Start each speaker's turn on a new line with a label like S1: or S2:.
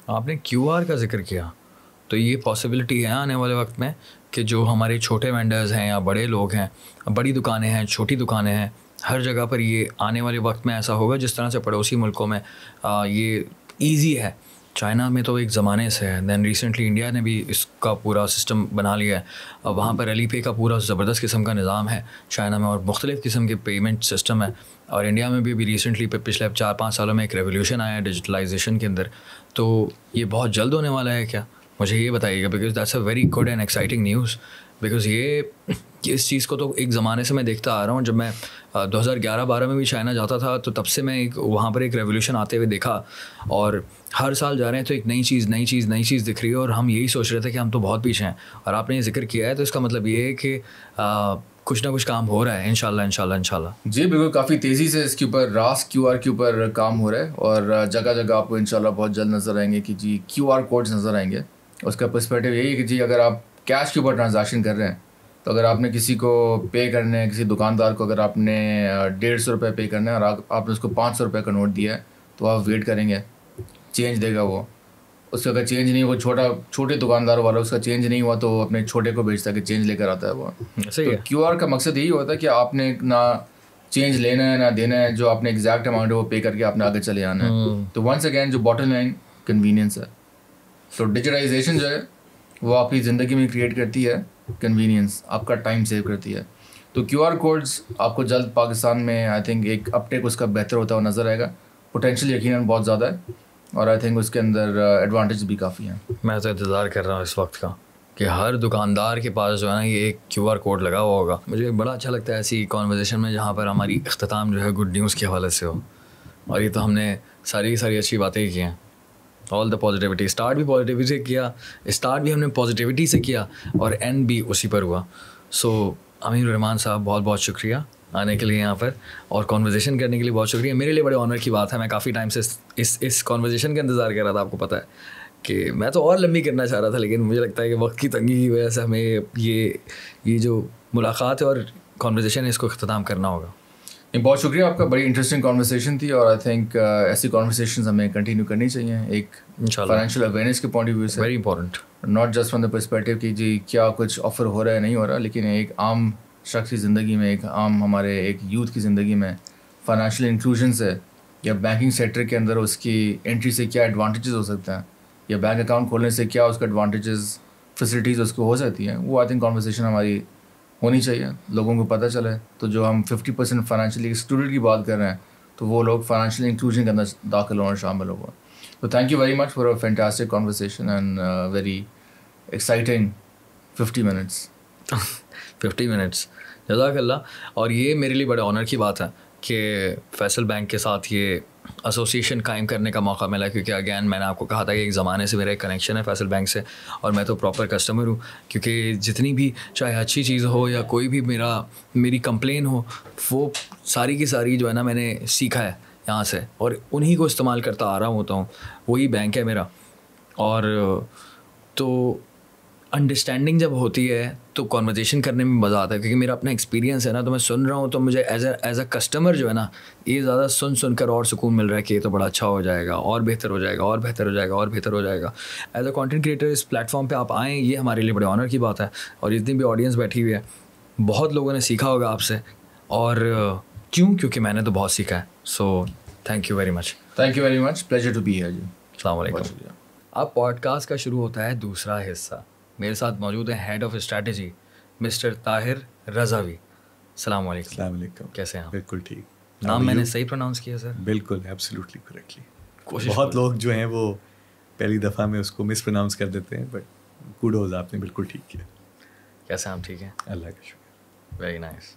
S1: آپ نے Q R کا ذکر کیا, تو یہ پاسبلٹی ہے آنے والے وقت میں کہ جو ہمارے چھوٹے وینڈرز ہیں یا بڑے لوگ ہیں, بڑی دکانیں ہیں, چھوٹی دکانیں ہیں, ہر جگہ پر یہ آنے والے وقت میں ایسا ہوگا جس طرح سے پڑوسی ملکوں میں یہ ایزی ہے. چائنا میں تو ایک زمانے سے ہے, دین ریسنٹلی انڈیا نے بھی اس کا پورا سسٹم بنا لیا ہے. وہاں پر علی پے کا پورا زبردست قسم کا نظام ہے چائنا میں, اور مختلف قسم کے پیمنٹ سسٹم ہے. اور انڈیا میں بھی ریسنٹلی پچھلے 4-5 سالوں میں ایک ریولیوشن آیا ہے ڈیجیٹلائزیشن کے اندر. تو یہ بہت جلد ہونے والا ہے کیا؟ مجھے یہ بتائیے گا, because that's a very good and exciting news. Because یہ اس چیز کو تو ایک زمانے سے میں دیکھتا آ رہا ہوں. جب میں 2011-12 میں بھی چائنا جاتا تھا تو تب سے میں وہاں پر ایک ریولیوشن آتے ہوئے دیکھا, اور ہر سال جا رہے ہیں تو ایک نئی چیز دکھ رہی ہے, اور ہم یہی سوچ رہے تھے کہ ہم تو بہت پیچھے ہیں. اور آپ نے یہ ذکر کیا ہے تو اس کا مطلب یہ ہے کہ کچھ نہ کچھ کام ہو رہا ہے انشاءاللہ.
S2: جی بالکل, کافی تیزی سے اس کے اوپر راس کیو آر کے اوپر کام ہو رہا ہے, اور جگہ جگہ آپ کو انشاءاللہ بہت جلد نظر آئیں گے کہ جی کیو آر کوڈز نظر آئیں گے. اس کا پرسپیکٹیو یہی ہے کہ جی اگر آپ کیش کے اوپر ٹرانزیکشن کر رہے ہیں, تو اگر آپ نے کسی کو پے کرنے ہیں, کسی دکاندار کو اگر آپ نے 150 روپے پے کرنا ہے اور آپ نے اس کو 500 روپے کا نوٹ دیا ہے, تو آپ ویٹ کریں گے, چینج دے گا وہ. اس کا اگر چینج نہیں, وہ چھوٹے دکاندار والا اس کا چینج نہیں ہوا تو وہ اپنے چھوٹے کو بیچتا ہے کہ چینج لے کر آتا ہے وہ. تو کیو آر کا مقصد یہی ہوتا ہے کہ آپ نے نہ چینج لینا ہے نہ دینا ہے, جو آپ نے ایگزیکٹ اماؤنٹ ہے وہ پے کر کے آپ نے آگے چلے آنا ہے. تو ونس اگین جو باٹم لائن کنوینئنس ہے. تو ڈیجیٹائزیشن جو ہے وہ آپ کی زندگی میں کریٹ کرتی ہے کنوینئنس, آپ کا ٹائم سیو کرتی ہے. تو کیو آر کوڈز آپ کو جلد پاکستان میں آئی تھنک ایک اپ ٹیک اس کا بہتر ہوتا ہوا نظر آئے گا. پوٹینشیل یقیناً بہت زیادہ ہے, اور آئی تھنک اس کے اندر ایڈوانٹیج بھی کافی ہیں.
S1: میں تو انتظار کر رہا ہوں اس وقت کا کہ ہر دکاندار کے پاس جو ہے نا یہ ایک کیو آر کوڈ لگا ہوا ہوگا. مجھے بڑا اچھا لگتا ہے ایسی کانورزیشن میں جہاں پر ہماری اختتام جو ہے گڈ نیوز کے حوالے سے ہو, اور یہ تو ہم نے ساری اچھی باتیں کی ہیں. آل دا پازیٹیوٹی, اسٹارٹ بھی پازیٹیوٹی سے کیا, اسٹارٹ بھی ہم نے پازیٹیوٹی سے کیا, اور اینڈ بھی اسی پر ہوا. سو امین الرحمان صاحب بہت بہت شکریہ آنے کے لیے یہاں پر, اور کانورزیشن کرنے کے لیے بہت شکریہ. میرے لیے بڑے آنر کی بات ہے, میں کافی ٹائم سے اس کانورزیشن کا انتظار کر رہا تھا. آپ کو پتہ ہے کہ میں تو اور لمبی کرنا چاہ رہا تھا, لیکن مجھے لگتا ہے کہ وقت کی تنگی کی وجہ سے ہمیں یہ جو ملاقات ہے اور کانورزیشن ہے اس کو اختتام کرنا ہوگا.
S2: بہت شکریہ آپ کا, بڑی انٹرسٹنگ کانورسیشن تھی, اور آئی تھنک ایسی کانورسیشنز ہمیں کنٹینیو کرنی چاہیے. ایک فائنینشیل اویئرنیس کے پوائنٹ آف ویو سے
S1: very important,
S2: not just from the perspective کہ جی کیا کچھ آفر ہو رہا ہے نہیں ہو رہا, لیکن ایک عام شخص کی زندگی میں, ایک عام ہمارے ایک یوتھ کی زندگی میں فائنینشیل انکلوژن سے یا بینکنگ سیکٹر کے اندر اس کی انٹری سے کیا ایڈوانٹیجز ہو سکتے ہیں, یا بینک اکاؤنٹ کھولنے سے کیا اس کا ایڈوانٹیجز فیسلٹیز اس کو ہو سکتی ہیں. وہ آئی تھنک کانورسیشن ہماری ہونی چاہیے, لوگوں کو پتہ چلے. تو جو ہم 50% فائنینشیلی ایکسکلوڈیڈ کی بات کر رہے ہیں, تو وہ لوگ فائنینشیل انکلوژن کے اندر داخل ہونا شامل ہوا. تو thank you very much for a fantastic conversation and very exciting 50 minutes.
S1: جزاک اللہ. اور یہ میرے لیے بڑے آنر کی بات ہے کہ فیصل بینک کے ساتھ یہ ایسوسیشن قائم کرنے کا موقع ملا, کیونکہ اگین میں نے آپ کو کہا تھا کہ ایک زمانے سے میرا ایک کنیکشن ہے فیصل بینک سے, اور میں تو پراپر کسٹمر ہوں. کیونکہ جتنی بھی چاہے اچھی چیز ہو یا کوئی بھی میری کمپلین ہو, وہ ساری کی ساری جو ہے نا میں نے سیکھا ہے یہاں سے, اور انہی کو استعمال کرتا آ رہا ہوتا ہوں. وہی بینک ہے میرا. اور تو انڈرسٹینڈنگ جب ہوتی ہے تو کانورزیشن کرنے میں مزہ آتا ہے, کیونکہ میرا اپنا ایکسپیرینس ہے نا, تو میں سن رہا ہوں تو مجھے ایز اے کسٹمر جو ہے نا یہ زیادہ سن کر اور سکون مل رہا ہے کہ یہ تو بڑا اچھا ہو جائے گا, اور بہتر ہو جائے گا, اور بہتر ہو جائے گا, اور بہتر ہو جائے گا. ایز اے کانٹینٹ کریٹر اس پلیٹ فارم پہ آپ آئیں, یہ ہمارے لیے بڑے آنر کی بات ہے. اور جتنی بھی آڈینس بیٹھی ہوئی ہے, بہت لوگوں نے سیکھا ہوگا آپ سے, اور کیونکہ میں نے تو بہت سیکھا ہے. So thank you very much.
S2: Pleasure to be here.
S1: السلام علیکم. اب پوڈ کاسٹ کا شروع ہوتا ہے دوسرا حصہ. میرے ساتھ موجود ہیں head of strategy mister Tahir Razavi. السلام علیکم.
S3: السلام علیکم.
S1: کیسے ہیں آپ؟
S3: بالکل ٹھیک.
S1: نام میں نے صحیح پروناؤنس کیا سر؟
S3: بالکل ایبسلیوٹلی کریکٹلی. بہت لوگ جو ہیں وہ پہلی دفعہ میں اس کو مس پروناؤنس کر دیتے ہیں, بٹ کوڈوز آپ نے بالکل ٹھیک کیا.
S1: کیسے آپ ٹھیک ہیں؟
S3: اللہ کا شکر.
S1: Very nice.